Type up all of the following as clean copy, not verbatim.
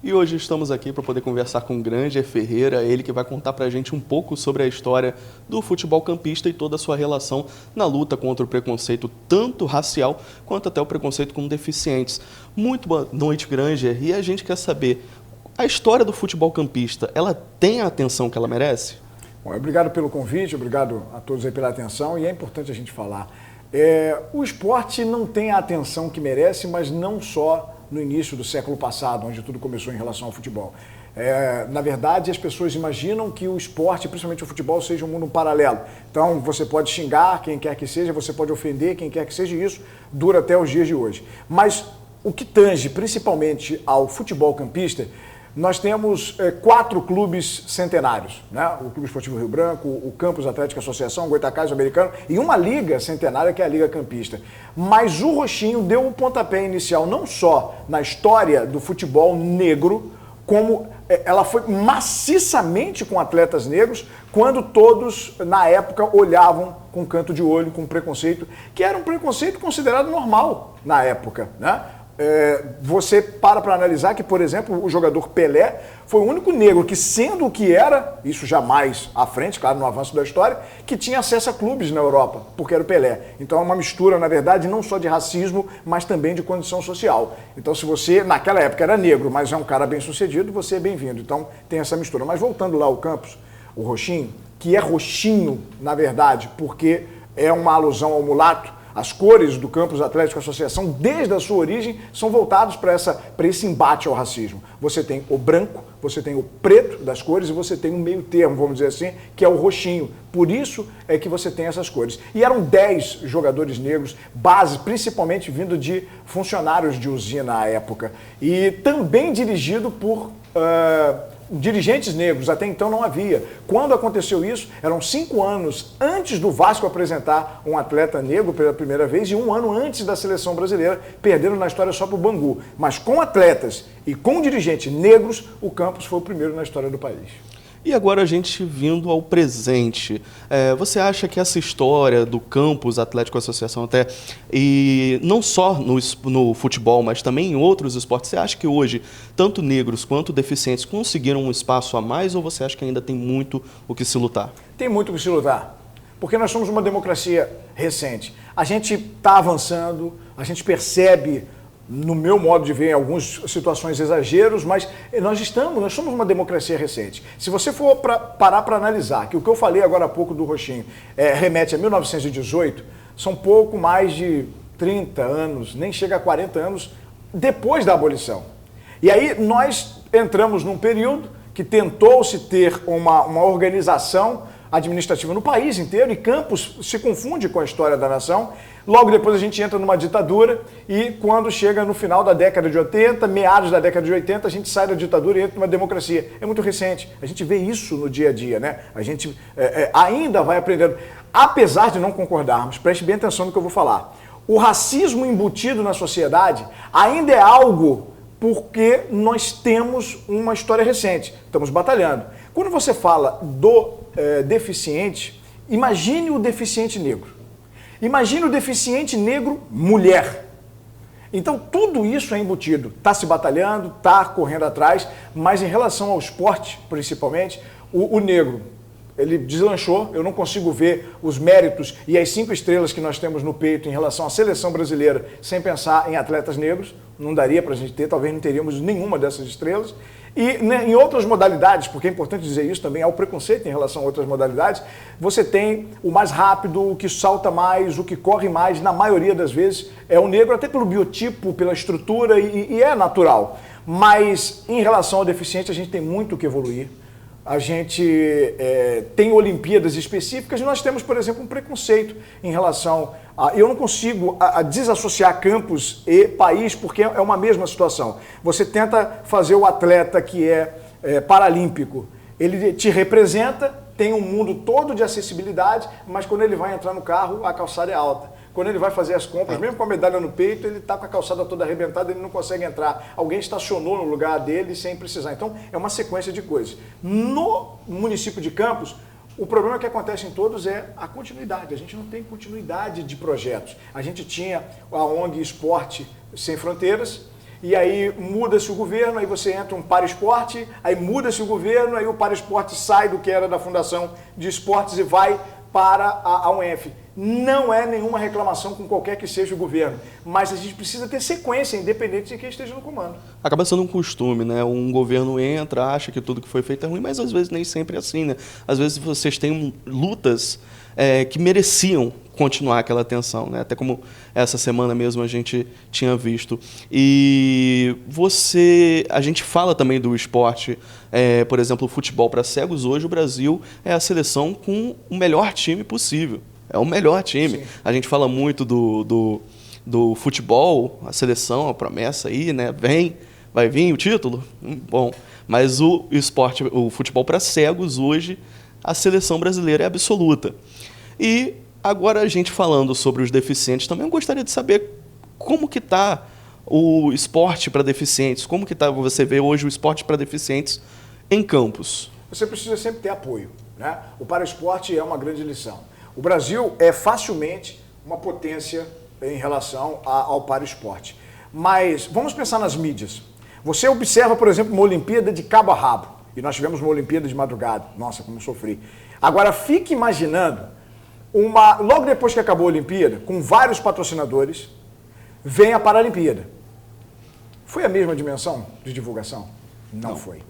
E hoje estamos aqui para poder conversar com o grande Ferreira, ele que vai contar para a gente um pouco sobre a história do futebol campista e toda a sua relação na luta contra o preconceito, tanto racial quanto até o preconceito com deficientes. Muito boa noite, Granger, e a gente quer saber, a história do futebol campista, ela tem a atenção que ela merece? Bom, obrigado pelo convite, obrigado a todos aí pela atenção, e é importante a gente falar. O esporte não tem a atenção que merece, mas não só no início do século passado, onde tudo começou em relação ao futebol. Na verdade, as pessoas imaginam que o esporte, principalmente o futebol, seja um mundo paralelo. Então, você pode xingar quem quer que seja, você pode ofender quem quer que seja, e isso dura até os dias de hoje. Mas o que tange principalmente ao futebol campista, nós temos 4 clubes centenários, né? O Clube Esportivo Rio Branco, o Campos Atlético Associação, o Goitacazes Americano e uma liga centenária que é a Liga Campista. Mas o Roxinho deu um pontapé inicial não só na história do futebol negro, como ela foi maciçamente com atletas negros, quando todos, na época, olhavam com canto de olho, com preconceito, que era um preconceito considerado normal na época, né? Você para analisar que, por exemplo, o jogador Pelé foi o único negro que, sendo o que era, isso jamais à frente, claro, no avanço da história, que tinha acesso a clubes na Europa, porque era o Pelé. Então é uma mistura, na verdade, não só de racismo, mas também de condição social. Então se você, naquela época, era negro, mas é um cara bem sucedido, você é bem-vindo. Então tem essa mistura. Mas voltando lá ao Campos, o Roxinho, que é roxinho, na verdade, porque é uma alusão ao mulato. As cores do Campos Atlético Associação, desde a sua origem, são voltados para esse embate ao racismo. Você tem o branco, você tem o preto das cores e você tem um meio termo, vamos dizer assim, que é o roxinho. Por isso é que você tem essas cores. E eram 10 jogadores negros, base principalmente vindo de funcionários de usina à época. E também dirigido por dirigentes negros, até então não havia. Quando aconteceu isso, eram 5 anos antes do Vasco apresentar um atleta negro pela primeira vez e 1 ano antes da seleção brasileira, perderam na história só para o Bangu. Mas com atletas e com dirigentes negros, o Campos foi o primeiro na história do país. E agora a gente vindo ao presente, você acha que essa história do Campos Atlético Associação até, e não só no futebol, mas também em outros esportes, você acha que hoje, tanto negros quanto deficientes conseguiram um espaço a mais ou você acha que ainda tem muito o que se lutar? Tem muito o que se lutar, porque nós somos uma democracia recente. A gente está avançando, a gente percebe, no meu modo de ver, em algumas situações exageros, mas nós somos uma democracia recente. Se você for parar para analisar, que o que eu falei agora há pouco do Roxinho remete a 1918, são pouco mais de 30 anos, nem chega a 40 anos depois da abolição. E aí nós entramos num período que tentou-se ter uma organização administrativa no país inteiro, e Campos se confunde com a história da nação. Logo depois a gente entra numa ditadura e quando chega no final da década de 80, meados da década de 80, a gente sai da ditadura e entra numa democracia. É muito recente. A gente vê isso no dia a dia, né? A gente ainda vai aprendendo. Apesar de não concordarmos, preste bem atenção no que eu vou falar. O racismo embutido na sociedade ainda é algo porque nós temos uma história recente. Estamos batalhando. Quando você fala do deficiente, imagine o deficiente negro. Imagine o deficiente negro mulher. Então tudo isso é embutido. Está se batalhando, está correndo atrás, mas em relação ao esporte, principalmente, o negro, ele deslanchou. Eu não consigo ver os méritos e as 5 estrelas que nós temos no peito em relação à seleção brasileira sem pensar em atletas negros. Não daria para a gente ter, talvez não teríamos nenhuma dessas estrelas. E em outras modalidades, porque é importante dizer isso também, há o preconceito em relação a outras modalidades, você tem o mais rápido, o que salta mais, o que corre mais, na maioria das vezes é o negro, até pelo biotipo, pela estrutura, e é natural. Mas em relação ao deficiente, a gente tem muito o que evoluir. A gente tem Olimpíadas específicas e nós temos, por exemplo, um preconceito em relação a... Eu não consigo desassociar campus e país porque é uma mesma situação. Você tenta fazer o atleta que é paralímpico, ele te representa, tem um mundo todo de acessibilidade, mas quando ele vai entrar no carro, a calçada é alta. Quando ele vai fazer as compras, mesmo com a medalha no peito, ele está com a calçada toda arrebentada, ele não consegue entrar. Alguém estacionou no lugar dele sem precisar. Então, é uma sequência de coisas. No município de Campos, o problema que acontece em todos é a continuidade. A gente não tem continuidade de projetos. A gente tinha a ONG Esporte Sem Fronteiras, e aí muda-se o governo, aí você entra um Paraesporte, aí muda-se o governo, aí o Paraesporte sai do que era da Fundação de Esportes e vai para a UENF. Não é nenhuma reclamação com qualquer que seja o governo, mas a gente precisa ter sequência, independente de quem esteja no comando. Acaba sendo um costume, né? Um governo entra, acha que tudo que foi feito é ruim, mas às vezes nem sempre é assim, né? Às vezes vocês têm lutas que mereciam continuar aquela atenção, né? Até como essa semana mesmo a gente tinha visto. E a gente fala também do esporte, por exemplo, o futebol para cegos. Hoje o Brasil é a seleção com o melhor time possível. É o melhor time. Sim. A gente fala muito do futebol, a seleção, a promessa aí, né? Vai vir o título? Bom, mas o futebol para cegos hoje, a seleção brasileira é absoluta. E agora a gente falando sobre os deficientes, também eu gostaria de saber como que está o esporte para deficientes, como que tá, você vê hoje o esporte para deficientes em Campos. Você precisa sempre ter apoio, né? O Paraesporte é uma grande lição. O Brasil é facilmente uma potência em relação ao Paraesporte. Mas vamos pensar nas mídias. Você observa, por exemplo, uma Olimpíada de cabo a rabo. E nós tivemos uma Olimpíada de madrugada. Nossa, como sofri. Agora, fique imaginando, logo depois que acabou a Olimpíada, com vários patrocinadores, vem a Paralimpíada. Foi a mesma dimensão de divulgação? Não foi.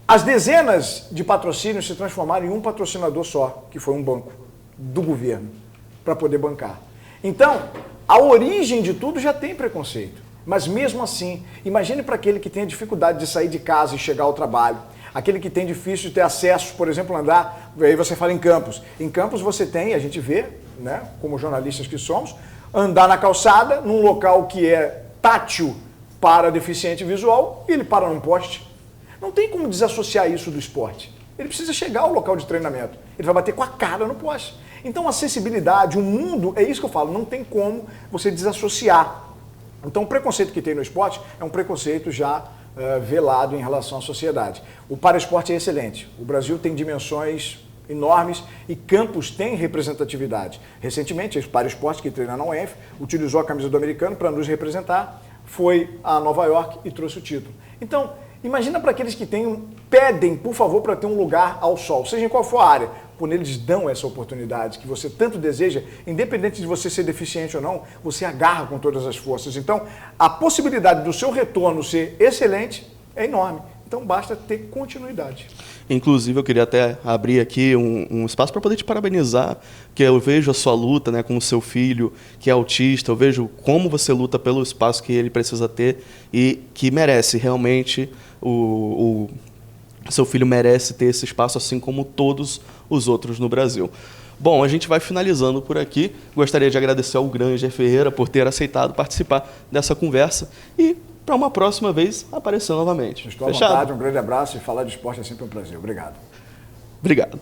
As dezenas de patrocínios se transformaram em um patrocinador só, que foi um banco do governo, para poder bancar. Então, a origem de tudo já tem preconceito. Mas mesmo assim, imagine para aquele que tem a dificuldade de sair de casa e chegar ao trabalho, aquele que tem difícil de ter acesso, por exemplo, andar, aí você fala em Campos. Em Campos você tem, a gente vê, né, como jornalistas que somos, andar na calçada, num local que é tátil para deficiente visual, e ele para num poste. Não tem como desassociar isso do esporte. Ele precisa chegar ao local de treinamento. Ele vai bater com a cara no poste. Então, a acessibilidade, o mundo, é isso que eu falo, não tem como você desassociar. Então, o preconceito que tem no esporte é um preconceito já velado em relação à sociedade. O Paraesporte é excelente. O Brasil tem dimensões enormes e Campos tem representatividade. Recentemente, o Paraesporte, que treina na UENF, utilizou a camisa do americano para nos representar, foi a Nova York e trouxe o título. Então, imagina para aqueles que pedem, por favor, para ter um lugar ao sol, seja em qual for a área, quando eles dão essa oportunidade que você tanto deseja, independente de você ser deficiente ou não, você agarra com todas as forças. Então, a possibilidade do seu retorno ser excelente é enorme. Então, basta ter continuidade. Inclusive, eu queria até abrir aqui um espaço para poder te parabenizar, porque eu vejo a sua luta, né, com o seu filho, que é autista, eu vejo como você luta pelo espaço que ele precisa ter e que merece realmente, o seu filho merece ter esse espaço, assim como todos os outros no Brasil. Bom, a gente vai finalizando por aqui. Gostaria de agradecer ao Granger Ferreira por ter aceitado participar dessa conversa e, para uma próxima vez, aparecer novamente. Estou à vontade, um grande abraço e falar de esporte é sempre um prazer. Obrigado. Obrigado.